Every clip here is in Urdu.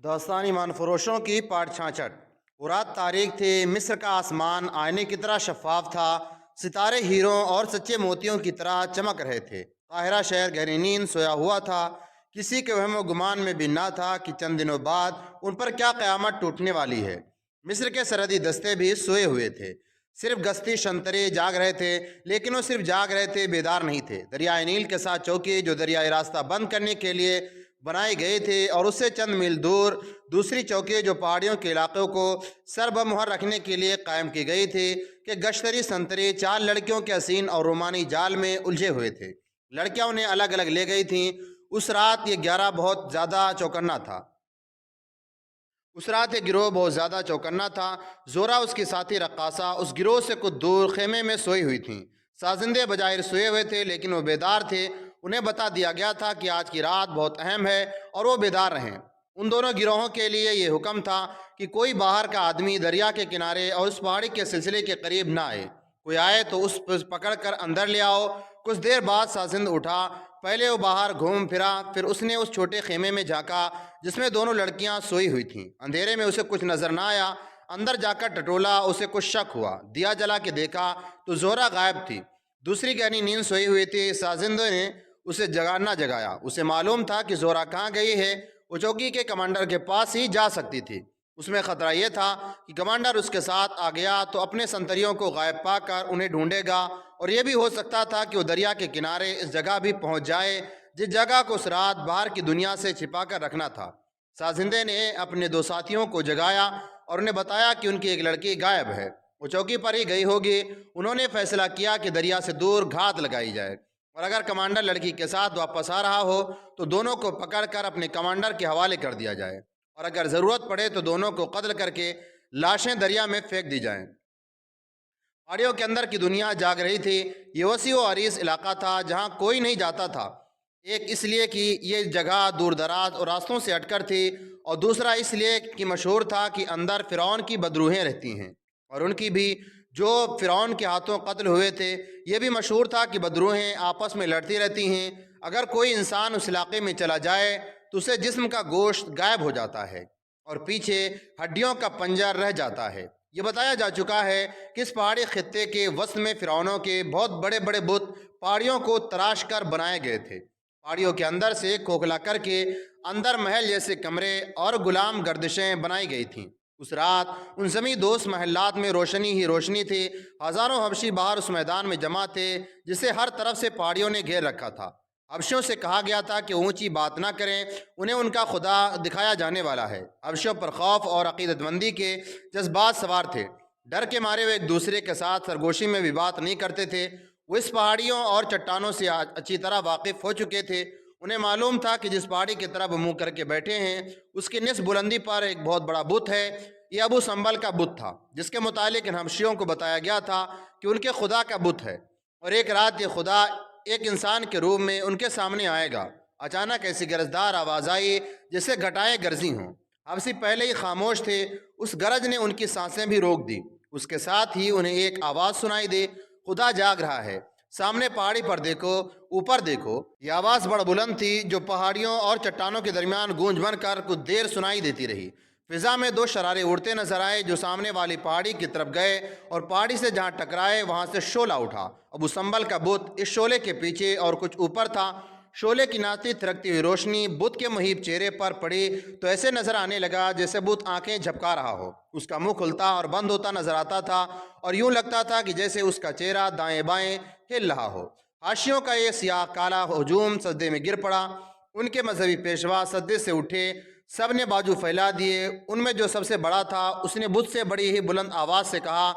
داستان ایمان فروشوں کی پارٹ 66۔ وہ رات تاریک تھی، مصر کا آسمان آئینے کی طرح شفاف تھا، ستارے ہیروں اور سچے موتیوں کی طرح چمک رہے تھے۔ قاہرہ شہر گہری نیند سویا ہوا تھا، کسی کے وہم و گمان میں بھی نہ تھا کہ چند دنوں بعد ان پر کیا قیامت ٹوٹنے والی ہے۔ مصر کے سرحدی دستے بھی سوئے ہوئے تھے، صرف گشتی شنترے جاگ رہے تھے، لیکن وہ صرف جاگ رہے تھے، بیدار نہیں تھے۔ دریائے نیل کے ساتھ چوکی جو دریائے راستہ بند کرنے کے لیے بنائے گئے تھے، اور اس سے چند میل دور دوسری چوکی جو پہاڑیوں کے علاقوں کو سر بمہر رکھنے کے لیے قائم کی گئی تھی، کہ گشتری سنتری 4 لڑکیوں کے حسین اور رومانی جال میں الجھے ہوئے تھے۔ لڑکیاں انہیں الگ الگ لے گئی تھیں۔ اس رات یہ گروہ بہت زیادہ چوکنا تھا۔ زورا اس کی ساتھی رقاصہ اس گروہ سے کچھ دور خیمے میں سوئی ہوئی تھیں۔ سازندے بظاہر سوئے ہوئے تھے، لیکن وہ بیدار تھے۔ انہیں بتا دیا گیا تھا کہ آج کی رات بہت اہم ہے اور وہ بیدار رہیں۔ ان دونوں گروہوں کے لیے یہ حکم تھا کہ کوئی باہر کا آدمی دریا کے کنارے اور اس پہاڑی کے سلسلے کے قریب نہ آئے۔ کوئی آئے تو اس پکڑ کر اندر لے آؤ۔ کچھ دیر بعد سازند اٹھا، پہلے وہ باہر گھوم پھرا، پھر اس نے اس چھوٹے خیمے میں جھانکا جس میں دونوں لڑکیاں سوئی ہوئی تھیں۔ اندھیرے میں اسے کچھ نظر نہ آیا۔ اندر جا کر ٹٹولا، اسے کچھ شک ہوا۔ دیا جلا کے دیکھا تو زورا غائب تھی، دوسری گہری نیند سوئی ہوئی تھی۔ سازند نے اسے نہ جگایا۔ اسے معلوم تھا کہ زورا کہاں گئی ہے، وہ چوکی کے کمانڈر کے پاس ہی جا سکتی تھی۔ اس میں خطرہ یہ تھا کہ کمانڈر اس کے ساتھ آ گیا تو اپنے سنتریوں کو غائب پا کر انہیں ڈھونڈے گا، اور یہ بھی ہو سکتا تھا کہ وہ دریا کے کنارے اس جگہ بھی پہنچ جائے جس جگہ کو اس رات باہر کی دنیا سے چھپا کر رکھنا تھا۔ سازندے نے اپنے 2 ساتھیوں کو جگایا اور انہیں بتایا کہ ان کی ایک لڑکی غائب ہے، وہ چوکی پر ہی گئی ہوگی۔ انہوں نے فیصلہ کیا کہ دریا سے دور گھات لگائی جائے، اور اگر کمانڈر لڑکی کے ساتھ واپس آ رہا ہو تو دونوں کو پکڑ کر اپنے کمانڈر کے حوالے کر دیا جائے، اور اگر ضرورت پڑے تو دونوں کو قتل کر کے لاشیں دریا میں پھینک دی جائیں۔ پہاڑیوں کے اندر کی دنیا جاگ رہی تھی۔ یہ وسیع و عریض علاقہ تھا جہاں کوئی نہیں جاتا تھا، ایک اس لیے کہ یہ جگہ دور دراز اور راستوں سے ہٹ کر تھی، اور دوسرا اس لیے کہ مشہور تھا کہ اندر فرعون کی بدروحیں رہتی ہیں، اور ان کی بھی جو فرعون کے ہاتھوں قتل ہوئے تھے۔ یہ بھی مشہور تھا کہ بدروحیں آپس میں لڑتی رہتی ہیں۔ اگر کوئی انسان اس علاقے میں چلا جائے تو اسے جسم کا گوشت غائب ہو جاتا ہے اور پیچھے ہڈیوں کا پنجر رہ جاتا ہے۔ یہ بتایا جا چکا ہے کہ اس پہاڑی خطے کے وسط میں فرعونوں کے بہت بڑے بڑے بت پہاڑیوں کو تراش کر بنائے گئے تھے۔ پہاڑیوں کے اندر سے کھوکھلا کر کے اندر محل جیسے کمرے اور غلام گردشیں بنائی گئی تھیں۔ اس رات ان زمیں دوست محلات میں روشنی ہی روشنی تھی۔ ہزاروں حبشی باہر اس میدان میں جمع تھے جسے ہر طرف سے پہاڑیوں نے گھیر رکھا تھا۔ حبشیوں سے کہا گیا تھا کہ اونچی بات نہ کریں، انہیں ان کا خدا دکھایا جانے والا ہے۔ حبشیوں پر خوف اور عقیدت مندی کے جذبات سوار تھے۔ ڈر کے مارے وہ ایک دوسرے کے ساتھ سرگوشی میں بھی بات نہیں کرتے تھے۔ وہ اس پہاڑیوں اور چٹانوں سے اچھی طرح واقف ہو چکے تھے۔ انہیں معلوم تھا کہ جس پہاڑی کی طرف منہ کر کے بیٹھے ہیں اس کی نصف بلندی پر ایک بہت بڑا بت ہے۔ یہ ابو سمبل کا بت تھا، جس کے متعلق ان حبشیوں کو بتایا گیا تھا کہ ان کے خدا کا بت ہے، اور ایک رات یہ خدا ایک انسان کے روپ میں ان کے سامنے آئے گا۔ اچانک ایسی گرجدار آواز آئی جیسے گھٹائیں گرجی ہوں۔ حبشی پہلے ہی خاموش تھے، اس گرج نے ان کی سانسیں بھی روک دی۔ اس کے ساتھ ہی انہیں ایک آواز سنائی دی، خدا جاگ رہا ہے، سامنے پہاڑی پر دیکھو، اوپر دیکھو۔ یہ آواز بڑا بلند تھی جو پہاڑیوں اور چٹانوں کے درمیان گونج بن کر کچھ دیر سنائی دیتی رہی۔ فضا میں 2 شرارے اڑتے نظر آئے جو سامنے والی پہاڑی کی طرف گئے، اور پہاڑی سے جہاں ٹکرائے وہاں سے شعلہ اٹھا۔ ابو سمبل کا بت اس شعلے کے پیچھے اور کچھ اوپر تھا۔ شعلے کی ناچتی تھرکتی ہوئی روشنی بت کے مہیب چہرے پر پڑی تو ایسے نظر آنے لگا جیسے بت آنکھیں جھپکا رہا ہو۔ اس کا منہ کھلتا اور بند ہوتا نظر آتا تھا، اور یوں لگتا تھا کہ جیسے اس کا چہرہ دائیں بائیں ہل رہا ہو۔ حاشیوں کا یہ سیاہ کالا ہجوم سجدے میں گر پڑا۔ ان کے مذہبی پیشوا سجدے سے اٹھے، سب نے بازو پھیلا دیے۔ ان میں جو سب سے بڑا تھا اس نے بت سے بڑی ہی بلند آواز سے کہا،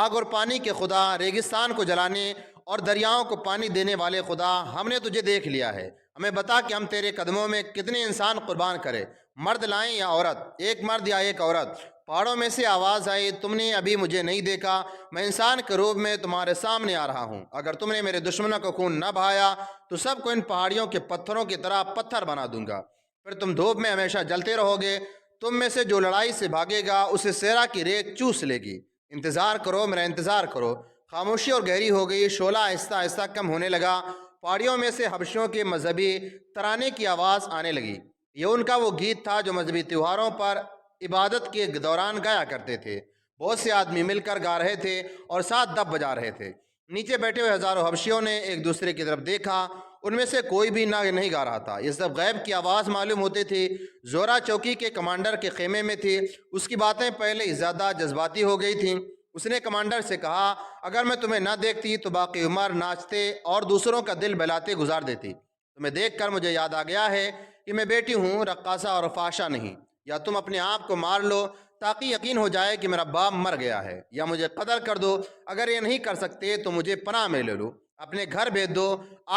آگ اور پانی کے خدا، ریگستان کو جلانے اور دریاؤں کو پانی دینے والے خدا، ہم نے تجھے دیکھ لیا ہے۔ ہمیں بتا کہ ہم تیرے قدموں میں کتنے انسان قربان کریں، مرد لائیں یا عورت، ایک مرد یا ایک عورت۔ پہاڑوں میں سے آواز آئی، تم نے ابھی مجھے نہیں دیکھا، میں انسان کے روپ میں تمہارے سامنے آ رہا ہوں۔ اگر تم نے میرے دشمنوں کو خون نہ بہایا تو سب کو ان پہاڑیوں کے پتھروں کی طرح پتھر بنا دوں گا، پھر تم دھوپ میں ہمیشہ جلتے رہو گے۔ تم میں سے جو لڑائی سے بھاگے گا اسے سیرا کی ریت چوس لے گی۔ انتظار کرو، میرا انتظار کرو۔ خاموشی اور گہری ہو گئی، شعلہ آہستہ آہستہ کم ہونے لگا۔ پہاڑیوں میں سے حبشیوں کے مذہبی ترانے کی آواز آنے لگی، یہ ان کا وہ گیت تھا جو مذہبی تہواروں پر عبادت کے دوران گایا کرتے تھے۔ بہت سے آدمی مل کر گا رہے تھے اور ساتھ دف بجا رہے تھے۔ نیچے بیٹھے ہوئے ہزاروں حبشیوں نے ایک دوسرے کی طرف دیکھا، ان میں سے کوئی بھی نہیں گا رہا تھا۔ یہ سب غیب کی آواز معلوم ہوتی تھی۔ زورا چوکی کے کمانڈر کے خیمے میں تھی، اس کی باتیں پہلے ہی زیادہ جذباتی ہو گئی تھیں۔ اس نے کمانڈر سے کہا، اگر میں تمہیں نہ دیکھتی تو باقی عمر ناچتے اور دوسروں کا دل بہلاتے گزار دیتی۔ تمہیں دیکھ کر مجھے یاد آ گیا ہے کہ میں بیٹی ہوں، رقاصہ اور فحشہ نہیں۔ یا تم اپنے آپ کو مار لو تاکہ یقین ہو جائے کہ میرا باپ مر گیا ہے، یا مجھے قتل کر دو۔ اگر یہ نہیں کر سکتے تو مجھے پناہ میں لے لو، اپنے گھر بھیج دو،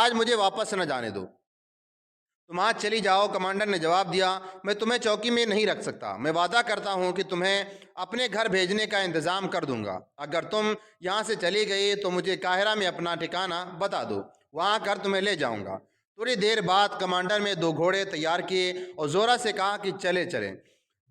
آج مجھے واپس نہ جانے دو۔ تم آج چلی جاؤ۔ کمانڈر نے جواب دیا، میں تمہیں چوکی میں نہیں رکھ سکتا۔ میں وعدہ کرتا ہوں کہ تمہیں اپنے گھر بھیجنے کا انتظام کر دوں گا۔ اگر تم یہاں سے چلی گئی تو مجھے قاہرہ میں اپنا ٹھکانہ بتا دو، وہاں کر تمہیں لے جاؤں گا۔ تھوڑی دیر بعد کمانڈر نے 2 گھوڑے تیار کیے اور زورا سے کہا کہ چلیں۔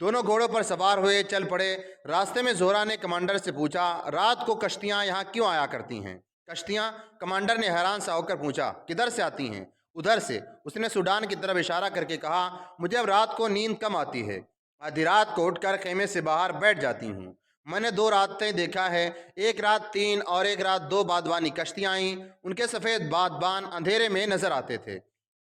دونوں گھوڑوں پر سوار ہوئے چل پڑے۔ راستے میں زورا نے کمانڈر سے پوچھا، رات کو کشتیاں یہاں کیوں آیا کرتی ہیں؟ کشتیاں؟ کمانڈر نے حیران سا ہو کر پوچھا، کدھر سے آتی ہیں؟ ادھر سے، اس نے سوڈان کی طرف اشارہ کر کے کہا، مجھے اب رات کو نیند کم آتی ہے، آدھی رات کو اٹھ کر خیمے سے باہر بیٹھ جاتی ہوں۔ میں نے 2 راتیں دیکھا ہے، ایک رات 3 اور ایک رات 2 بادبانی کشتیاں آئیں، ان کے سفید بادبان اندھیرے میں نظر آتے تھے۔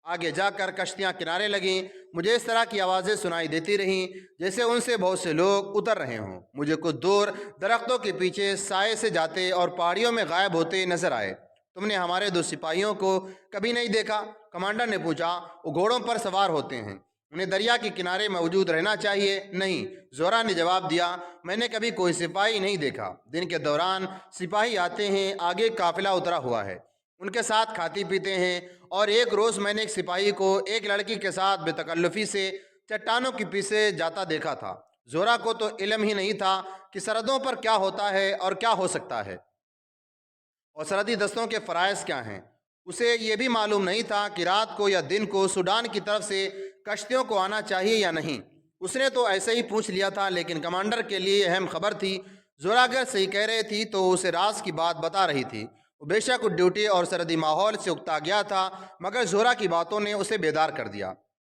آگے جا کر کشتیاں کنارے لگیں، مجھے اس طرح کی آوازیں سنائی دیتی رہیں جیسے ان سے بہت سے لوگ اتر رہے ہوں۔ مجھے کچھ دور درختوں کے پیچھے سائے سے جاتے اور پہاڑیوں میں غائب ہوتے نظر آئے۔ تم نے ہمارے 2 سپاہیوں کو کبھی نہیں دیکھا؟ کمانڈر نے پوچھا۔ وہ گھوڑوں پر سوار ہوتے ہیں، انہیں دریا کے کنارے موجود رہنا چاہیے۔ نہیں، زورا نے جواب دیا، میں نے کبھی کوئی سپاہی نہیں دیکھا۔ دن کے دوران سپاہی آتے ہیں، آگے قافلہ اترا ہوا ہے، ان کے ساتھ کھاتے پیتے ہیں۔ اور ایک روز میں نے ایک سپاہی کو ایک لڑکی کے ساتھ بے تکلفی سے چٹانوں کے پیچھے جاتا دیکھا تھا۔ زورا کو تو علم ہی نہیں تھا کہ سرحدوں پر کیا ہوتا ہے اور کیا ہو سکتا ہے، اور سرحدی دستوں کے فرائض کیا ہیں۔ اسے یہ بھی معلوم نہیں تھا کہ رات کو یا دن کو سوڈان کی طرف سے کشتیوں کو آنا چاہیے یا نہیں۔ اس نے تو ایسے ہی پوچھ لیا تھا، لیکن کمانڈر کے لیے اہم خبر تھی۔ زورا اگر صحیح کہہ رہے تھی تو اسے راز کی بات بتا رہی تھی۔ وہ بے شک ڈیوٹی اور سرحدی ماحول سے اکتا گیا تھا، مگر زورا کی باتوں نے اسے بیدار کر دیا۔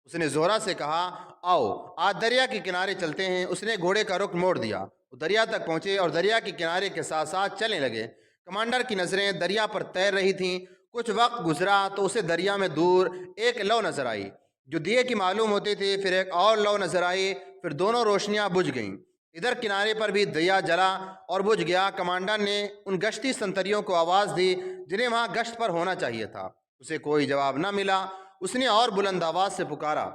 اس نے زورا سے کہا، آؤ آج دریا کے کنارے چلتے ہیں۔ اس نے گھوڑے کا رخ موڑ دیا، وہ دریا تک پہنچے اور دریا کے کنارے کے ساتھ ساتھ چلنے لگے۔ کمانڈر کی نظریں دریا پر تیر رہی تھیں۔ کچھ وقت گزرا تو اسے دریا میں دور ایک لو نظر آئی جو دیے کی معلوم ہوتی تھی، پھر ایک اور لو نظر آئی، پھر دونوں روشنیاں بجھ گئیں۔ ادھر کنارے پر بھی دیا جلا اور بجھ گیا۔ کمانڈر نے ان گشتی سنتریوں کو آواز دی جنہیں وہاں گشت پر ہونا چاہیے تھا۔ اسے کوئی جواب نہ ملا۔ اس نے اور بلند آواز سے پکارا،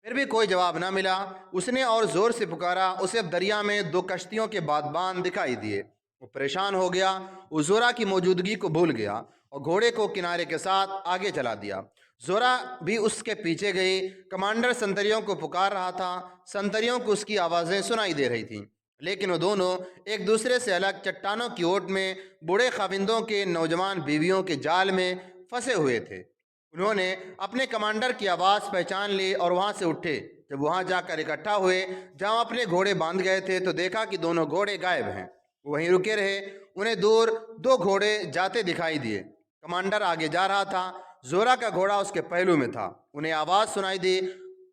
پھر بھی کوئی جواب نہ ملا۔ اس نے اور زور سے پکارا۔ اسے اب دریا میں 2 کشتیوں کے بادبان دکھائی دیے۔ وہ پریشان ہو گیا، وہ زورا کی موجودگی کو بھول گیا اور گھوڑے کو کنارے کے ساتھ آگے چلا دیا۔ زورا بھی اس کے پیچھے گئی۔ کمانڈر سنتریوں کو پکار رہا تھا، سنتریوں کو اس کی آوازیں سنائی دے رہی تھیں، لیکن وہ دونوں ایک دوسرے سے الگ چٹانوں کی اوٹ میں بوڑھے خاوندوں کے نوجوان بیویوں کے جال میں پھنسے ہوئے تھے۔ انہوں نے اپنے کمانڈر کی آواز پہچان لی اور وہاں سے اٹھے۔ جب وہاں جا کر اکٹھا ہوئے جہاں اپنے گھوڑے باندھ گئے تھے تو دیکھا کہ دونوں گھوڑے غائب ہیں۔ وہ وہیں رکے رہے۔ انہیں دور 2 گھوڑے جاتے دکھائی دیے۔ کمانڈر آگے جا رہا تھا، زورا کا گھوڑا اس کے پہلو میں تھا۔ انہیں آواز سنائی دی،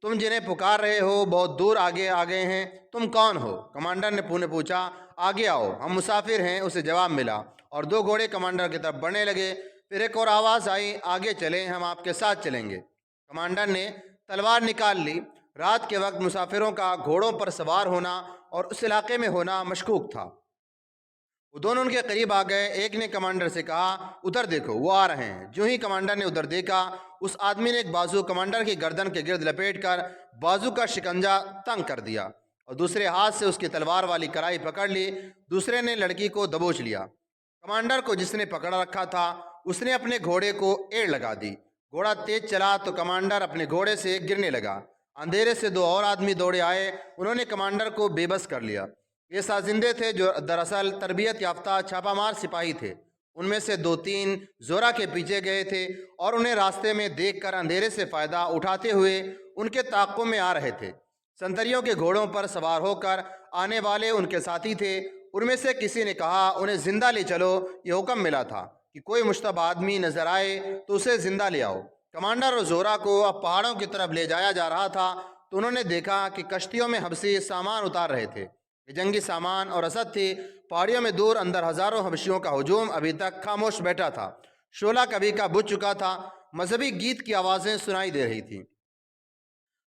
تم جنہیں پکار رہے ہو بہت دور آگے آ گئے ہیں، تم کون ہو؟ کمانڈر نے پوچھا، آگے آؤ، ہم مسافر ہیں، اسے جواب ملا، اور 2 گھوڑے کمانڈر کی طرف بڑھنے لگے۔ پھر ایک اور آواز آئی، آگے چلیں، ہم آپ کے ساتھ چلیں گے۔ کمانڈر نے تلوار نکال لی۔ رات کے وقت مسافروں کا گھوڑوں پر سوار ہونا اور اس علاقے میں ہونا مشکوک تھا۔ وہ دونوں ان کے قریب آ گئے۔ ایک نے کمانڈر سے کہا، ادھر دیکھو، وہ آ رہے ہیں۔ جو ہی کمانڈر نے ادھر دیکھا، اس آدمی نے ایک بازو کمانڈر کی گردن کے گرد لپیٹ کر بازو کا شکنجہ تنگ کر دیا اور دوسرے ہاتھ سے اس کی تلوار والی کرائی پکڑ لی۔ دوسرے نے لڑکی کو دبوچ لیا۔ کمانڈر کو جس نے پکڑ رکھا تھا اس نے اپنے گھوڑے کو ایڑ لگا دی۔ گھوڑا تیز چلا تو کمانڈر اپنے گھوڑے سے گرنے لگا۔ اندھیرے سے 2 اور آدمی دوڑے آئے، انہوں نے کمانڈر کو بے بس کر لیا۔ یہ سازندے تھے جو دراصل تربیت یافتہ چھاپہ مار سپاہی تھے۔ ان میں سے 2-3 زورا کے پیچھے گئے تھے اور انہیں راستے میں دیکھ کر اندھیرے سے فائدہ اٹھاتے ہوئے ان کے تعاقب میں آ رہے تھے۔ سنتریوں کے گھوڑوں پر سوار ہو کر آنے والے ان کے ساتھی تھے۔ ان میں سے کسی نے کہا، انہیں زندہ لے چلو، یہ حکم ملا تھا کہ کوئی مشتبہ آدمی نظر آئے تو اسے زندہ لے آؤ۔ کمانڈر اور زورا کو اب پہاڑوں کی طرف لے جایا جا رہا تھا تو انہوں نے دیکھا کہ کشتیوں میں حبشی سامان اتار رہے تھے۔ یہ جنگی سامان اور رسد تھی۔ پہاڑیوں میں دور اندر ہزاروں حبشیوں کا ہجوم ابھی تک خاموش بیٹھا تھا۔ شعلہ کبھی کا بجھ چکا تھا۔ مذہبی گیت کی آوازیں سنائی دے رہی تھیں۔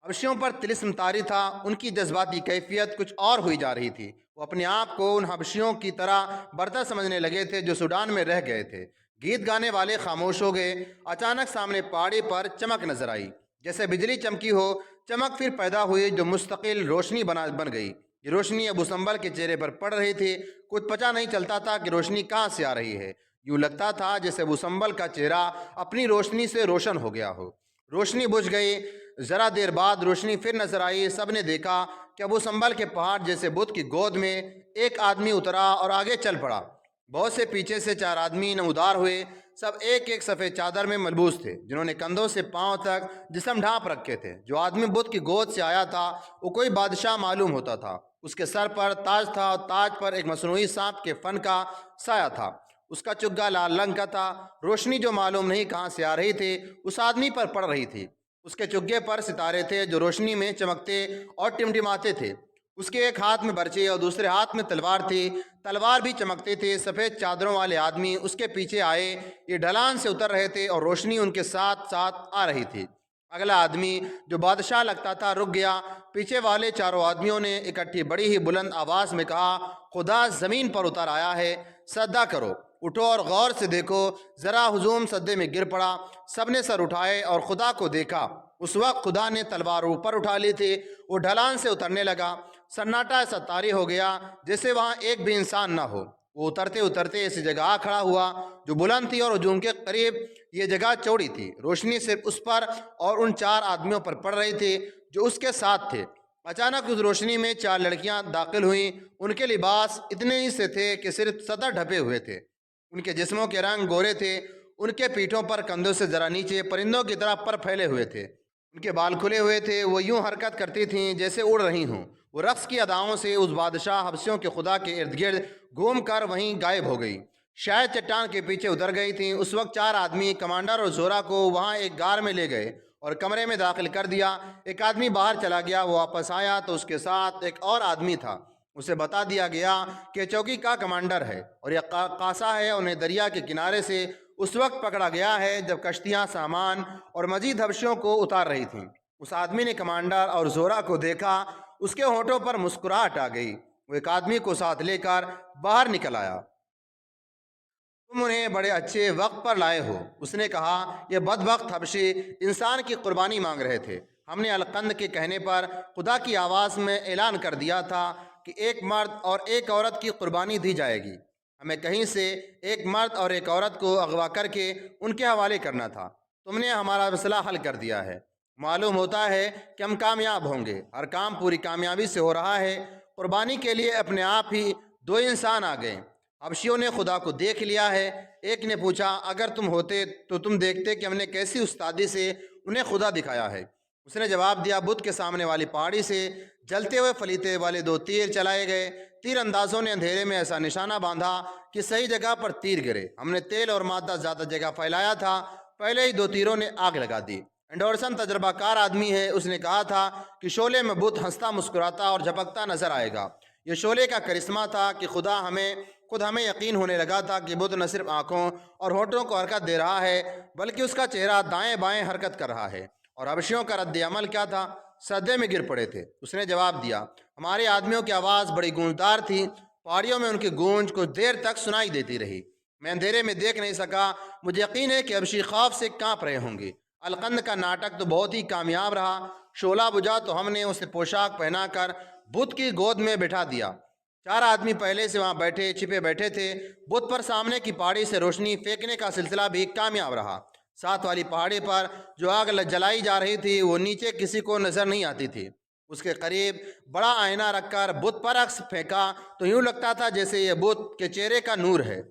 حبشیوں پر طلسم طاری تھا۔ ان کی جذباتی کیفیت کچھ اور ہوئی جا رہی تھی۔ وہ اپنے آپ کو ان حبشیوں کی طرح برتر سمجھنے لگے تھے جو سوڈان میں رہ گئے تھے۔ گیت گانے والے خاموش ہو گئے۔ اچانک سامنے پہاڑی پر چمک نظر آئی، جیسے بجلی چمکی ہو۔ چمک پھر پیدا ہوئی جو مستقل روشنی بن گئی۔ یہ روشنی ابو سمبل کے چہرے پر پڑ رہی تھی۔ کچھ پتہ نہیں چلتا تھا کہ روشنی کہاں سے آ رہی ہے۔ یوں لگتا تھا جیسے ابو سمبل کا چہرہ اپنی روشنی سے روشن ہو گیا ہو۔ روشنی بجھ گئی۔ ذرا دیر بعد روشنی پھر نظر آئی۔ سب نے دیکھا کہ ابو سمبل کے پہاڑ جیسے بت کی گود میں ایک آدمی اترا اور آگے چل پڑا۔ بہت سے پیچھے سے 4 آدمی نمودار ہوئے۔ سب ایک ایک سفید چادر میں ملبوس تھے، جنہوں نے کندھوں سے پاؤں تک جسم ڈھانپ رکھے تھے۔ جو آدمی بت کی گود سے آیا تھا وہ کوئی بادشاہ معلوم ہوتا تھا۔ اس کے سر پر تاج تھا اور تاج پر ایک مصنوعی سانپ کے فن کا سایہ تھا۔ اس کا چگا لال رنگ کا تھا۔ روشنی جو معلوم نہیں کہاں سے آ رہی تھی اس آدمی پر پڑ رہی تھی۔ اس کے چگے پر ستارے تھے جو روشنی میں چمکتے اور ٹمٹماتے تھے۔ اس کے ایک ہاتھ میں برچی اور دوسرے ہاتھ میں تلوار تھی۔ تلوار بھی چمکتی تھی۔ سفید چادروں والے آدمی اس کے پیچھے آئے۔ یہ ڈھلان سے اتر رہے تھے اور روشنی ان کے ساتھ ساتھ آ رہی تھی۔ اگلا آدمی جو بادشاہ لگتا تھا رک گیا۔ پیچھے والے 4 آدمیوں نے اکٹھی بڑی ہی بلند آواز میں کہا، خدا زمین پر اتر آیا ہے، سجدہ کرو، اٹھو اور غور سے دیکھو۔ ذرا ہجوم سجدے میں گر پڑا۔ سب نے سر اٹھائے اور خدا کو دیکھا۔ اس وقت خدا نے تلوار اوپر اٹھا لی تھی۔ وہ ڈھلان سے اترنے لگا۔ سناٹا ایسا طاری ہو گیا جیسے وہاں ایک بھی انسان نہ ہو۔ وہ اترتے اترتے ایسی جگہ آ کھڑا ہوا جو بلند تھی اور ہجوم کے قریب۔ یہ جگہ چوڑی تھی۔ روشنی صرف اس پر اور ان 4 آدمیوں پر پڑ رہی تھی جو اس کے ساتھ تھے۔ اچانک اس روشنی میں 4 لڑکیاں داخل ہوئیں۔ ان کے لباس اتنے ہی سے تھے کہ صرف سطر ڈھپے ہوئے تھے۔ ان کے جسموں کے رنگ گورے تھے۔ ان کے پیٹھوں پر کندھوں سے ذرا نیچے پرندوں کی طرح پر پھیلے ہوئے تھے۔ ان کے بال کھلے ہوئے تھے۔ وہ یوں حرکت کرتی تھیں جیسے اڑ رہی ہوں۔ وہ رقص کی اداؤں سے اس بادشاہ حبشیوں کے خدا کے ارد گرد گھوم کر وہیں غائب ہو گئی، شاید چٹان کے پیچھے اتر گئی تھیں۔ اس وقت 4 آدمی کمانڈر اور زورا کو وہاں ایک غار میں لے گئے اور کمرے میں داخل کر دیا۔ ایک آدمی باہر چلا گیا۔ وہ واپس آیا تو اس کے ساتھ ایک اور آدمی تھا۔ اسے بتا دیا گیا کہ چوکی کا کمانڈر ہے اور یہ قاصا ہے۔ انہیں دریا کے کنارے سے اس وقت پکڑا گیا ہے جب کشتیاں سامان اور مزید حبشیوں کو اتار رہی تھیں۔ اس آدمی نے کمانڈر اور زورا کو دیکھا۔ اس کے ہونٹوں پر مسکراہٹ آ گئی۔ وہ ایک آدمی کو ساتھ لے کر باہر نکل آیا۔ تم انہیں بڑے اچھے وقت پر لائے ہو، اس نے کہا۔ یہ بدبخت حبشی انسان کی قربانی مانگ رہے تھے۔ ہم نے القند کے کہنے پر خدا کی آواز میں اعلان کر دیا تھا کہ ایک مرد اور ایک عورت کی قربانی دی جائے گی۔ ہمیں کہیں سے ایک مرد اور ایک عورت کو اغوا کر کے ان کے حوالے کرنا تھا۔ تم نے ہمارا مسئلہ حل کر دیا ہے۔ معلوم ہوتا ہے کہ ہم کامیاب ہوں گے۔ ہر کام پوری کامیابی سے ہو رہا ہے۔ قربانی کے لیے اپنے آپ ہی 2 انسان آ گئے۔ حبشیوں نے خدا کو دیکھ لیا ہے۔ ایک نے پوچھا، اگر تم ہوتے تو تم دیکھتے کہ ہم نے کیسی استادی سے انہیں خدا دکھایا ہے۔ اس نے جواب دیا، بت کے سامنے والی پہاڑی سے جلتے ہوئے فلیتے والے 2 تیر چلائے گئے۔ تیر اندازوں نے اندھیرے میں ایسا نشانہ باندھا کہ صحیح جگہ پر تیر گرے۔ ہم نے تیل اور مادہ زیادہ جگہ پھیلایا تھا۔ پہلے ہی 2 تیروں نے آگ لگا دی۔ اینڈرسن تجربہ کار آدمی ہے۔ اس نے کہا تھا کہ شعلے میں بت ہنستا مسکراتا اور جھپکتا نظر آئے گا۔ یہ شعلے کا کرشمہ تھا کہ خود ہمیں یقین ہونے لگا تھا کہ بت نہ صرف آنکھوں اور ہونٹوں کو حرکت دے رہا ہے بلکہ اس کا چہرہ دائیں بائیں حرکت کر رہا ہے۔ اور حبشیوں کا رد عمل کیا تھا؟ سجدے میں گر پڑے تھے۔ اس نے جواب دیا، ہمارے آدمیوں کی آواز بڑی گونجدار تھی۔ پہاڑیوں میں ان کی گونج کچھ دیر تک سنائی دیتی رہی۔ میں اندھیرے میں دیکھ نہیں سکا۔ مجھے یقین ہے کہ حبشی خوف سے کانپ رہے ہوں گے۔ القند کا ناٹک تو بہت ہی کامیاب رہا۔ شعلہ بجھا تو ہم نے اسے پوشاک پہنا کر بت کی گود میں بٹھا دیا۔ 4 آدمی پہلے سے وہاں چھپے بیٹھے تھے۔ بت پر سامنے کی پہاڑی سے روشنی پھینکنے کا سلسلہ بھی کامیاب رہا۔ ساتھ والی پہاڑی پر جو آگ جلائی جا رہی تھی وہ نیچے کسی کو نظر نہیں آتی تھی۔ اس کے قریب بڑا آئینہ رکھ کر بت پر عکس پھینکا تو یوں لگتا تھا جیسے یہ بت کے چہرے کا نور ہے۔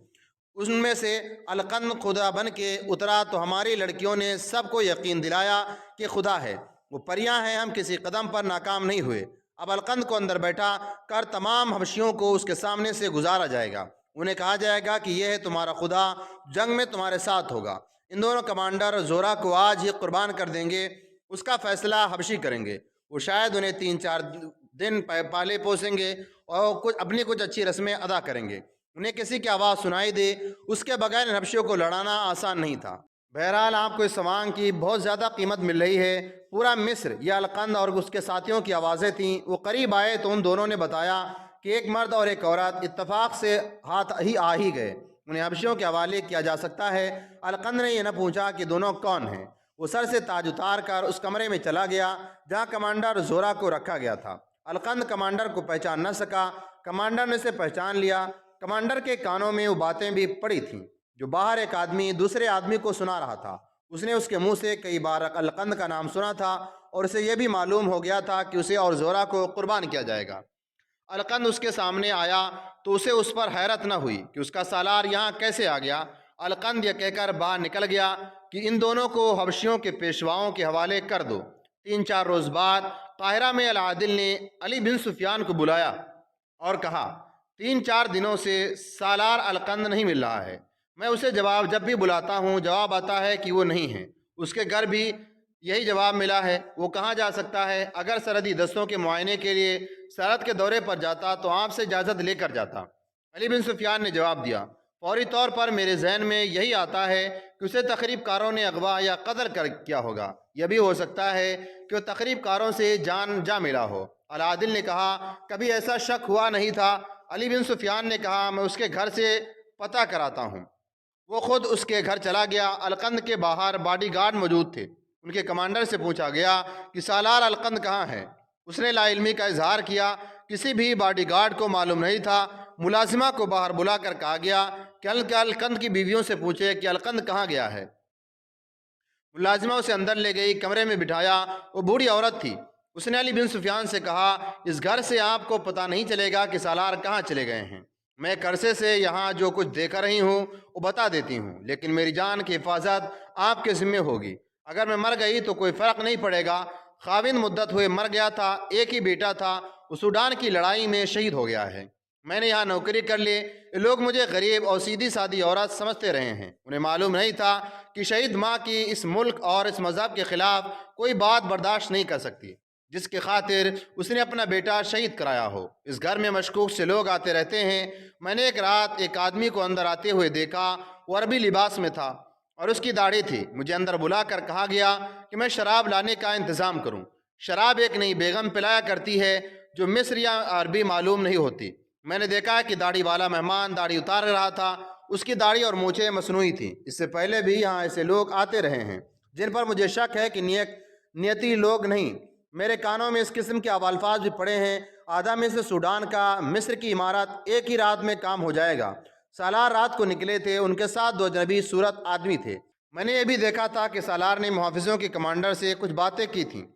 ان میں سے القند خدا بن کے اترا تو ہماری لڑکیوں نے سب کو یقین دلایا کہ خدا ہے۔ وہ پریاں ہیں۔ ہم کسی قدم پر ناکام نہیں ہوئے۔ اب القند کو اندر بیٹھا کر تمام حبشیوں کو اس کے سامنے سے گزارا جائے گا۔ انہیں کہا جائے گا کہ یہ ہے تمہارا خدا، جنگ میں تمہارے ساتھ ہوگا۔ ان دونوں کمانڈر زورا کو آج ہی قربان کر دیں گے، اس کا فیصلہ حبشی کریں گے۔ وہ شاید انہیں 3-4 دن پالے پوسیں گے اور کچھ اچھی رسمیں ادا کریں گے۔ انہیں کسی کی آواز سنائی دے، اس کے بغیر ان حبشیوں کو لڑانا آسان نہیں تھا۔ بہرحال آپ کو اس سوانگ کی بہت زیادہ قیمت مل رہی ہے۔ پورا مصر یہ القند اور اس کے ساتھیوں کی آوازیں تھیں۔ وہ قریب آئے تو ان دونوں نے بتایا کہ ایک مرد اور ایک عورت اتفاق سے ہاتھ آ ہی گئے، انہیں حبشیوں کے حوالے کیا جا سکتا ہے۔ القند نے یہ نہ پوچھا کہ دونوں کون ہیں، وہ سر سے تاج اتار کر اس کمرے میں چلا گیا جہاں کمانڈر زورا کو رکھا گیا تھا۔ القند کمانڈر کو پہچان نہ سکا، کمانڈر نے اسے پہچان لیا۔ کمانڈر کے کانوں میں وہ باتیں بھی پڑی تھیں جو باہر ایک آدمی دوسرے آدمی کو سنا رہا تھا۔ اس نے اس کے منہ سے کئی بار القند کا نام سنا تھا اور اسے یہ بھی معلوم ہو گیا تھا کہ اسے اور زورا کو قربان کیا جائے گا۔ القند اس کے سامنے آیا تو اسے اس پر حیرت نہ ہوئی کہ اس کا سالار یہاں کیسے آ گیا۔ القند یہ کہہ کر باہر نکل گیا کہ ان دونوں کو حبشیوں کے پیشواؤں کے حوالے کر دو۔ 3-4 روز بعد قاہرہ میں العادل نے علی بن سفیان کو بلایا اور کہا، 3-4 دنوں سے سالار القند نہیں مل رہا ہے، میں اسے جب بھی بلاتا ہوں جواب آتا ہے کہ وہ نہیں ہے، اس کے گھر بھی یہی جواب ملا ہے، وہ کہاں جا سکتا ہے؟ اگر سرحدی دستوں کے معائنے کے لیے سرحد کے دورے پر جاتا تو آپ سے اجازت لے کر جاتا۔ علی بن سفیان نے جواب دیا، فوری طور پر میرے ذہن میں یہی آتا ہے کہ اسے تقریب کاروں نے اغوا یا قتل کیا ہوگا، یہ بھی ہو سکتا ہے کہ وہ تقریب کاروں سے جا ملا ہو۔ العادل نے کہا، کبھی ایسا شک ہوا نہیں تھا۔ علی بن سفیان نے کہا، میں اس کے گھر سے پتہ کراتا ہوں۔ وہ خود اس کے گھر چلا گیا۔ القند کے باہر باڈی گارڈ موجود تھے۔ ان کے کمانڈر سے پوچھا گیا کہ سالار القند کہاں ہے؟ اس نے لا علمی کا اظہار کیا، کسی بھی باڈی گارڈ کو معلوم نہیں تھا۔ ملازمہ کو باہر بلا کر کہا گیا کہ القند کی بیویوں سے پوچھے کہ القند کہاں گیا ہے۔ ملازمہ اسے اندر لے گئی، کمرے میں بٹھایا۔ وہ بوڑھی عورت تھی۔ اس نے علی بن سفیان سے کہا، اس گھر سے آپ کو پتہ نہیں چلے گا کہ سالار کہاں چلے گئے ہیں۔ میں ایک عرصے سے یہاں جو کچھ دیکھ رہی ہوں وہ بتا دیتی ہوں، لیکن میری جان کی حفاظت آپ کے ذمے ہوگی۔ اگر میں مر گئی تو کوئی فرق نہیں پڑے گا۔ خاوند مدت ہوئے مر گیا تھا، ایک ہی بیٹا تھا، وہ سوڈان کی لڑائی میں شہید ہو گیا ہے۔ میں نے یہاں نوکری کر لی۔ لوگ مجھے غریب اور سیدھی سادی عورت سمجھتے رہے ہیں۔ انہیں معلوم نہیں تھا کہ شہید ماں کی اس ملک اور اس مذہب کے خلاف کوئی بات برداشت نہیں کر سکتی جس کی خاطر اس نے اپنا بیٹا شہید کرایا ہو۔ اس گھر میں مشکوک سے لوگ آتے رہتے ہیں۔ میں نے ایک رات ایک آدمی کو اندر آتے ہوئے دیکھا، وہ عربی لباس میں تھا اور اس کی داڑھی تھی۔ مجھے اندر بلا کر کہا گیا کہ میں شراب لانے کا انتظام کروں۔ شراب ایک نئی بیگم پلایا کرتی ہے جو مصر یا عربی معلوم نہیں ہوتی۔ میں نے دیکھا کہ داڑھی والا مہمان داڑھی اتار رہا تھا۔ اس کی داڑھی اور مونچھیں مصنوعی تھیں۔ اس سے پہلے بھی یہاں ایسے لوگ آتے رہے ہیں جن پر مجھے شک ہے کہ نیتی لوگ نہیں۔ میرے کانوں میں اس قسم کے الفاظ بھی پڑے ہیں، آدھا مصر سوڈان کا، مصر کی عمارت ایک ہی رات میں کام ہو جائے گا۔ سالار رات کو نکلے تھے، ان کے ساتھ 2 اجنبی صورت آدمی تھے۔ میں نے یہ بھی دیکھا تھا کہ سالار نے محافظوں کے کمانڈر سے کچھ باتیں کی تھیں۔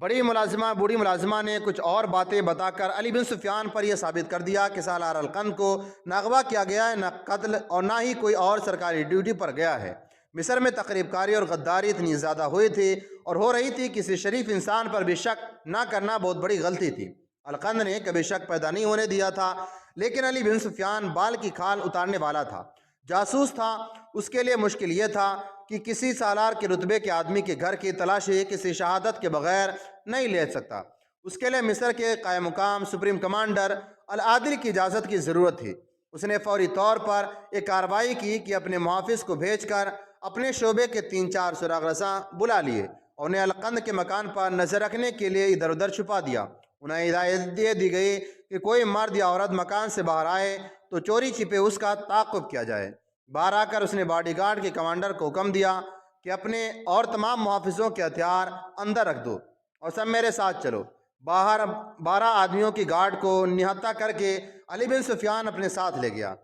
بوڑھی ملازمہ نے کچھ اور باتیں بتا کر علی بن سفیان پر یہ ثابت کر دیا کہ سالار القند کو نہ اغوا کیا گیا ہے، نہ قتل، اور نہ ہی کوئی اور سرکاری ڈیوٹی پر گیا ہے۔ مصر میں تقریب کاری اور غداری اتنی زیادہ ہوئی تھی اور ہو رہی تھی، کسی شریف انسان پر بھی شک نہ کرنا بہت بڑی غلطی تھی۔ القند نے کبھی شک پیدا نہیں ہونے دیا تھا، لیکن علی بن سفیان بال کی کھال اتارنے والا تھا، جاسوس تھا۔ اس کے لیے مشکل یہ تھا کہ کسی سالار کے رتبے کے آدمی کے گھر کی تلاشی کسی شہادت کے بغیر نہیں لے سکتا۔ اس کے لیے مصر کے قائم مقام سپریم کمانڈر العادل کی اجازت کی ضرورت تھی۔ اس نے فوری طور پر ایک کارروائی کی کہ اپنے محافظ کو بھیج کر اپنے شعبے کے 3-4 سراغ رساں بلا لیے اور انہیں القند کے مکان پر نظر رکھنے کے لیے ادھر ادھر چھپا دیا۔ انہیں ہدایت دے دی گئی کہ کوئی مرد یا عورت مکان سے باہر آئے تو چوری چھپے اس کا تعاقب کیا جائے۔ باہر آ کر اس نے باڈی گارڈ کے کمانڈر کو حکم دیا کہ اپنے اور تمام محافظوں کے ہتھیار اندر رکھ دو اور سب میرے ساتھ چلو۔ باہر 12 آدمیوں کی گارڈ کو نہتا کر کے علی بن سفیان اپنے ساتھ لے گیا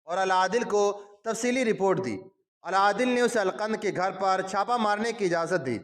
اور العادل کو تفصیلی رپورٹ دی۔ العادل نے اسے القند کے گھر پر چھاپا مارنے کی اجازت دی۔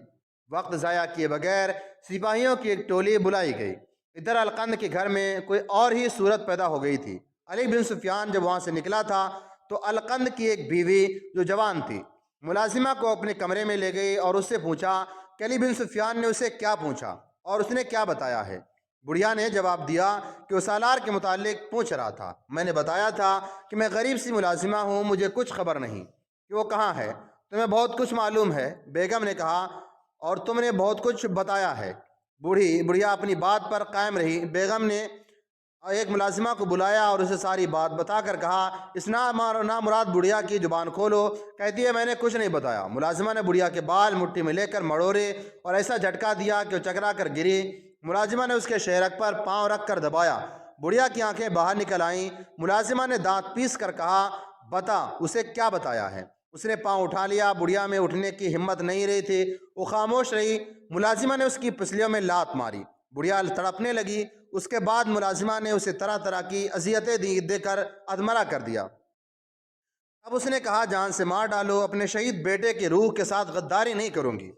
وقت ضائع کیے بغیر سپاہیوں کی ایک ٹولی بلائی گئی۔ ادھر القند کے گھر میں کوئی اور ہی صورت پیدا ہو گئی تھی۔ علی بن سفیان جب وہاں سے نکلا تھا تو القند کی ایک بیوی جو جوان تھی ملازمہ کو اپنے کمرے میں لے گئی اور اس سے پوچھا کہ علی بن سفیان نے اسے کیا پوچھا اور اس نے کیا بتایا ہے۔ بڑھیا نے جواب دیا کہ وہ سالار کے متعلق پوچھ رہا تھا۔ میں نے بتایا تھا کہ میں غریب سی ملازمہ ہوں، مجھے کچھ خبر نہیں کہ وہ کہاں ہے۔ تمہیں بہت کچھ معلوم ہے۔ بیگم نے کہا اور تم نے بہت کچھ بتایا ہے۔ بڑھیا اپنی بات پر قائم رہی۔ بیگم نے ایک ملازمہ کو بلایا اور اسے ساری بات بتا کر کہا، اس نامراد بڑھیا کی زبان کھولو۔ کہتی ہے میں نے کچھ نہیں بتایا۔ ملازمہ نے بڑھیا کے بال مٹھی میں لے کر مڑوڑے اور ایسا جھٹکا دیا کہ وہ چکرا کر گری۔ ملازمہ نے اس کے شہرک پر پاؤں رکھ کر دبایا۔ بڑھیا کی آنکھیں باہر نکل آئیں۔ ملازمہ نے دانت پیس کر کہا، بتا اسے کیا بتایا ہے۔ اس نے پاؤں اٹھا لیا۔ بڑھیا میں اٹھنے کی ہمت نہیں رہی تھی، وہ خاموش رہی۔ ملازمہ نے اس کی پسلیوں میں لات ماری۔ بڑھیا تڑپنے لگی۔ اس کے بعد ملازمہ نے اسے طرح طرح کی اذیتیں دے کر ادمرہ کر دیا۔ اب اس نے کہا، جان سے مار ڈالو، اپنے شہید بیٹے کی روح کے ساتھ غداری نہیں کروں گی۔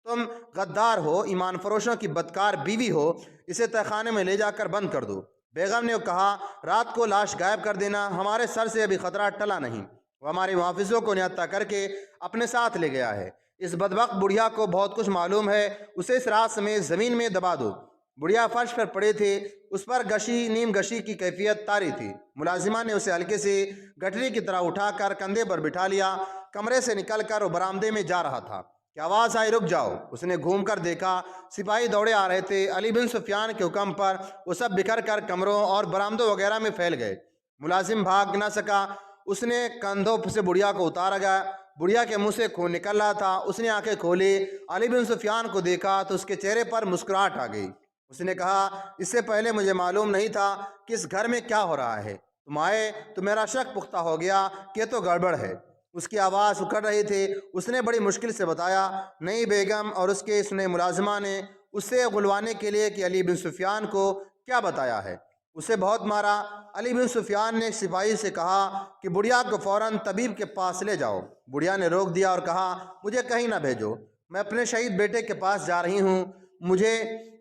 تم غدار ہو، ایمان فروشوں کی بدکار بیوی ہو، اسے تہہ خانے میں لے جا کر بند کر دو۔ بیگم نے کہا، رات کو لاش غائب کر دینا، ہمارے سر سے ابھی خطرہ ٹلا نہیں۔ وہ ہمارے محافظوں کو نہتہ کر کے اپنے ساتھ لے گیا ہے۔ اس بدبخت بڑھیا کو بہت کچھ معلوم ہے، اسے اس رات سمیت زمین میں دبا دو۔ بڑھیا فرش پر پڑے تھے، اس پر نیم گشی کی کیفیت طاری تھی۔ ملازمہ نے اسے ہلکے سے گٹری کی طرح اٹھا کر کندھے پر بٹھا لیا۔ کمرے سے نکل کر وہ برآمدے میں جا رہا تھا کہ آواز آئی، رک جاؤ۔ اس نے گھوم کر دیکھا، سپاہی دوڑے آ رہے تھے۔ علی بن سفیان کے حکم پر وہ سب بکھر کر کمروں اور برآمدوں وغیرہ میں پھیل گئے۔ ملازم بھاگ نہ سکا، اس نے کندھوں سے بڑھیا کو اتارا گیا۔ بڑھیا کے منہ سے خون نکل رہا تھا۔ اس نے آنکھیں کھولی، علی بن سفیان کو دیکھا تو اس کے چہرے پر مسکراہٹ آ گئی۔ اس نے کہا، اس سے پہلے مجھے معلوم نہیں تھا کہ اس گھر میں کیا ہو رہا ہے۔ تم آئے تو میرا شک پختہ ہو گیا کہ تو گڑبڑ ہے۔ اس کی آواز اکھڑ رہی تھی۔ اس نے بڑی مشکل سے بتایا، نہیں بیگم، اور اس کے ملازمہ نے اسے غلوانے کے لیے کہ علی بن سفیان کو کیا بتایا ہے، اسے بہت مارا۔ علی بن سفیان نے ایک سپاہی سے کہا کہ بڑھیا کو فوراً طبیب کے پاس لے جاؤ۔ بڑھیا نے روک دیا اور کہا، مجھے کہیں نہ بھیجو، میں اپنے شہید بیٹے کے پاس جا رہی ہوں، مجھے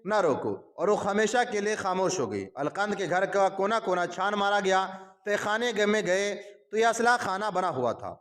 نہ روکو۔ اور وہ ہمیشہ کے لیے خاموش ہو گئی۔ القند کے گھر کا کونا کونا چھان مارا گیا۔ تہہ خانے میں گئے تو یہ اسلحہ خانہ بنا ہوا تھا۔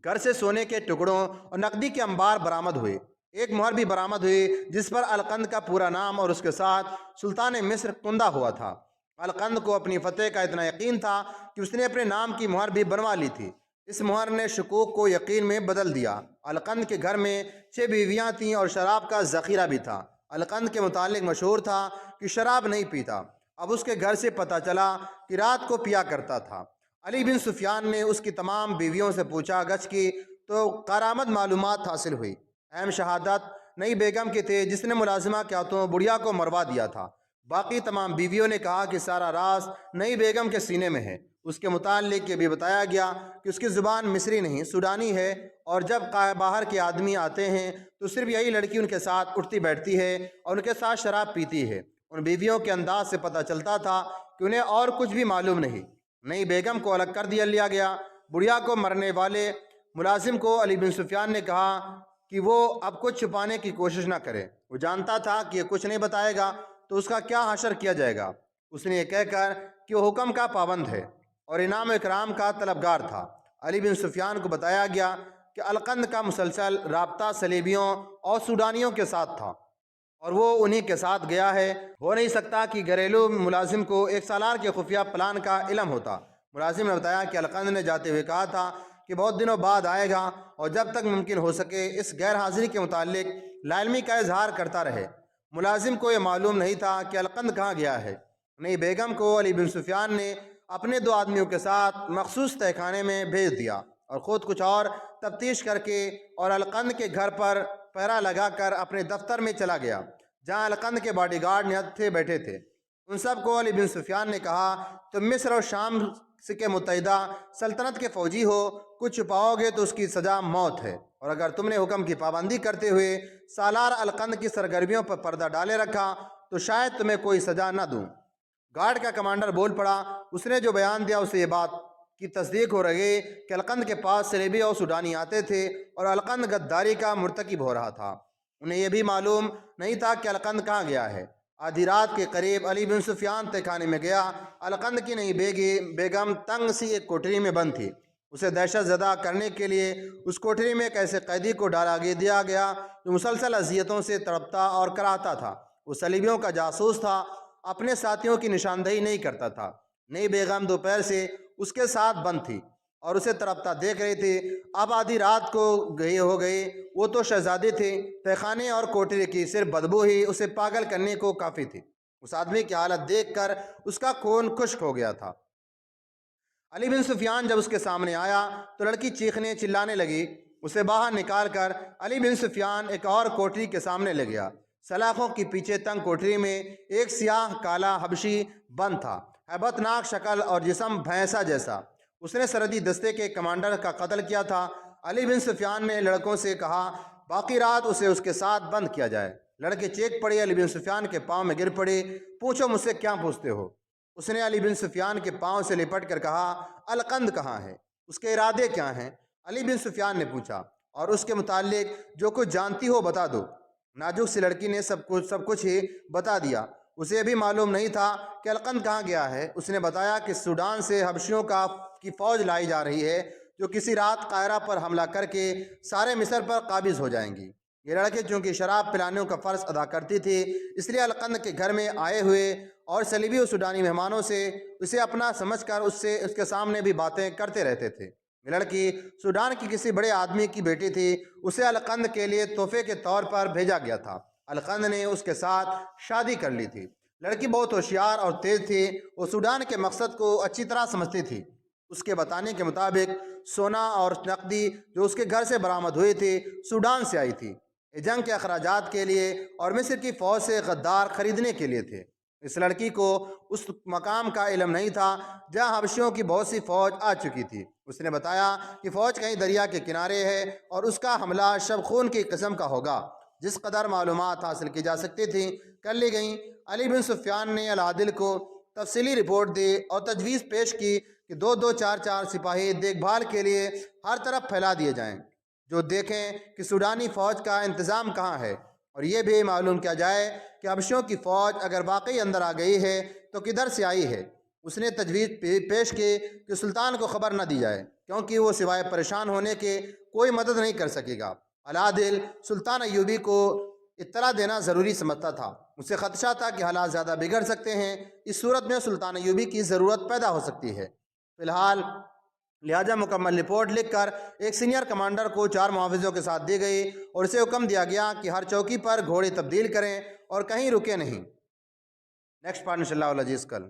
گھر سے سونے کے ٹکڑوں اور نقدی کے انبار برآمد ہوئے۔ ایک مہر بھی برآمد ہوئی جس پر القند کا پورا نام اور اس کے ساتھ سلطان مصر کندہ ہوا تھا۔ القند کو اپنی فتح کا اتنا یقین تھا کہ اس نے اپنے نام کی مہر بھی بنوا لی تھی۔ اس مہر نے شکوک کو یقین میں بدل دیا۔ القند کے گھر میں 6 بیویاں تھیں اور شراب کا ذخیرہ بھی تھا۔ القند کے متعلق مشہور تھا کہ شراب نہیں پیتا۔ اب اس کے گھر سے پتہ چلا کہ رات کو پیا کرتا تھا۔ علی بن سفیان نے اس کی تمام بیویوں سے پوچھا گچھ کی تو کارآمد معلومات حاصل ہوئی۔ اہم شہادت نئی بیگم کی تھی جس نے ملازمہ کے ہاتھوں بڑھیا کو مروا دیا تھا۔ باقی تمام بیویوں نے کہا کہ سارا راز نئی بیگم کے سینے میں ہے۔ اس کے متعلق یہ بھی بتایا گیا کہ اس کی زبان مصری نہیں سوڈانی ہے، اور جب باہر کے آدمی آتے ہیں تو صرف یہی لڑکی ان کے ساتھ اٹھتی بیٹھتی ہے اور ان کے ساتھ شراب پیتی ہے۔ ان بیویوں کے انداز سے پتہ چلتا تھا کہ انہیں اور کچھ بھی معلوم نہیں۔ نئی بیگم کو الگ کر دیا گیا۔ بڑھیا کو مرنے والے ملازم کو علی بن سفیان نے کہا کہ وہ اب کچھ چھپانے کی کوشش نہ کرے۔ وہ جانتا تھا کہ یہ کچھ نہیں بتائے گا تو اس کا کیا حشر کیا جائے گا۔ اس نے یہ کہہ کر کہ وہ حکم کا پابند ہے اور انعام و اکرام کا طلبگار تھا۔ علی بن سفیان کو بتایا گیا کہ القند کا مسلسل رابطہ صلیبیوں اور سوڈانیوں کے ساتھ تھا اور وہ انہی کے ساتھ گیا ہے۔ ہو نہیں سکتا کہ گھریلو ملازم کو ایک سالار کے خفیہ پلان کا علم ہوتا۔ ملازم نے بتایا کہ القند نے جاتے ہوئے کہا تھا کہ بہت دنوں بعد آئے گا اور جب تک ممکن ہو سکے اس غیر حاضری کے متعلق لا علمی کا اظہار کرتا رہے۔ ملازم کو یہ معلوم نہیں تھا کہ القند کہاں گیا ہے۔ نئی بیگم کو علی بن سفیان نے اپنے 2 آدمیوں کے ساتھ مخصوص تہہ خانے میں بھیج دیا اور خود کچھ اور تفتیش کر کے اور القند کے گھر پر پہرا لگا کر اپنے دفتر میں چلا گیا جہاں القند کے باڈی گارڈ نہتے بیٹھے تھے۔ ان سب کو علی بن سفیان نے کہا، تم مصر اور شام کے متحدہ سلطنت کے فوجی ہو، کچھ چھپاؤ گے تو اس کی سزا موت ہے، اور اگر تم نے حکم کی پابندی کرتے ہوئے سالار القند کی سرگرمیوں پر پردہ ڈالے رکھا تو شاید تمہیں کوئی سزا نہ دوں۔ گارڈ کا کمانڈر بول پڑا۔ اس نے جو بیان دیا اسے یہ بات کی تصدیق ہو رہی کہ القند کے پاس صلیبی اور سوڈانی آتے تھے اور القند غداری کا مرتکب ہو رہا تھا۔ انہیں یہ بھی معلوم نہیں تھا کہ القند کہاں گیا ہے۔ آدھی رات کے قریب علی بن سفیان تہہ خانے میں گیا۔ القند کی نئی بیگم تنگ سی ایک کوٹری میں بند تھی۔ اسے دہشت زدہ کرنے کے لیے اس کوٹری میں ایک ایسے قیدی کو دیا گیا جو مسلسل اذیتوں سے تڑپتا اور کراہتا تھا۔ وہ صلیبیوں کا جاسوس تھا، اپنے ساتھیوں کی نشاندہی نہیں کرتا تھا۔ نئی بیگم دوپہر سے اس کے ساتھ بند تھی۔ اور اسے تڑپتا دیکھ رہی تھی۔ اب آدھی رات کو ہو گئی، وہ تو شہزادی تھی، تہخانے اور کوٹری کی صرف بدبو ہی اسے پاگل کرنے کو کافی تھی۔ اس آدمی کی حالت دیکھ کر اس کا خون خشک ہو گیا تھا۔ علی بن سفیان جب اس کے سامنے آیا تو لڑکی چیخنے چلانے لگی۔ اسے باہر نکال کر علی بن سفیان ایک اور کوٹری کے سامنے لے گیا۔ سلاخوں کی پیچھے تنگ کوٹری میں ایک سیاہ کالا حبشی بند تھا، ہیبت ناک شکل اور جسم بھینسا جیسا۔ اس نے سرحدی دستے کے کمانڈر کا قتل کیا تھا۔ علی بن سفیان نے لڑکوں سے کہا باقی رات اسے اس کے ساتھ بند کیا جائے۔ لڑکے چیخ پڑے، علی بن سفیان کے پاؤں میں گر پڑے۔ پوچھو مجھ سے کیا پوچھتے ہو؟ اس نے علی بن سفیان کے پاؤں سے لپٹ کر کہا القند کہاں ہے؟ اس کے ارادے کیا ہیں؟ علی بن سفیان نے پوچھا، اور اس کے متعلق جو کچھ جانتی ہو بتا دو۔ نازک سی لڑکی نے سب کچھ ہی بتا دیا۔ اسے ابھی معلوم نہیں تھا کہ القند کہاں گیا ہے۔ اس نے بتایا کہ سوڈان سے حبشیوں کی فوج لائی جا رہی ہے جو کسی رات قاہرہ پر حملہ کر کے سارے مصر پر قابض ہو جائیں گی۔ یہ لڑکے چونکہ شراب پلانے کا فرض ادا کرتی تھی، اس لیے القند کے گھر میں آئے ہوئے اور صلیبی و سوڈانی مہمانوں سے اسے اپنا سمجھ کر اس کے سامنے بھی باتیں کرتے رہتے تھے۔ یہ لڑکی سوڈان کی کسی بڑے آدمی کی بیٹی تھی۔ اسے القند کے لیے تحفے کے طور پر بھیجا گیا تھا۔ القند نے اس کے ساتھ شادی کر لی تھی۔ لڑکی بہت ہوشیار اور تیز تھی۔ وہ سوڈان کے مقصد کو اچھی طرح سمجھتی تھی۔ اس کے بتانے کے مطابق سونا اور نقدی جو اس کے گھر سے برآمد ہوئی تھی سوڈان سے آئی تھی۔ یہ جنگ کے اخراجات کے لیے اور مصر کی فوج سے غدار خریدنے کے لیے تھے۔ اس لڑکی کو اس مقام کا علم نہیں تھا جہاں حبشیوں کی بہت سی فوج آ چکی تھی۔ اس نے بتایا کہ فوج کہیں دریا کے کنارے ہے اور اس کا حملہ شب خون کی قسم کا ہوگا۔ جس قدر معلومات حاصل کی جا سکتی تھیں کر لی گئیں۔ علی بن سفیان نے العادل کو تفصیلی رپورٹ دی اور تجویز پیش کی کہ 2-2 4-4 سپاہی دیکھ بھال کے لیے ہر طرف پھیلا دیے جائیں جو دیکھیں کہ سوڈانی فوج کا انتظام کہاں ہے، اور یہ بھی معلوم کیا جائے کہ حبشیوں کی فوج اگر واقعی اندر آ گئی ہے تو کدھر سے آئی ہے۔ اس نے تجویز پیش کی کہ سلطان کو خبر نہ دی جائے کیونکہ وہ سوائے پریشان ہونے کے کوئی مدد نہیں کر سکے گا۔ العادل سلطان ایوبی کو اطلاع دینا ضروری سمجھتا تھا۔ اسے خدشہ تھا کہ حالات زیادہ بگڑ سکتے ہیں، اس صورت میں سلطان ایوبی کی ضرورت پیدا ہو سکتی ہے۔ فی الحال لہٰذا مکمل رپورٹ لکھ کر ایک سینئر کمانڈر کو 4 معاوضوں کے ساتھ دی گئی اور اسے حکم دیا گیا کہ ہر چوکی پر گھوڑے تبدیل کریں اور کہیں رکے نہیں۔ نیکسٹ پارٹ انشاءاللہ العزیز کل۔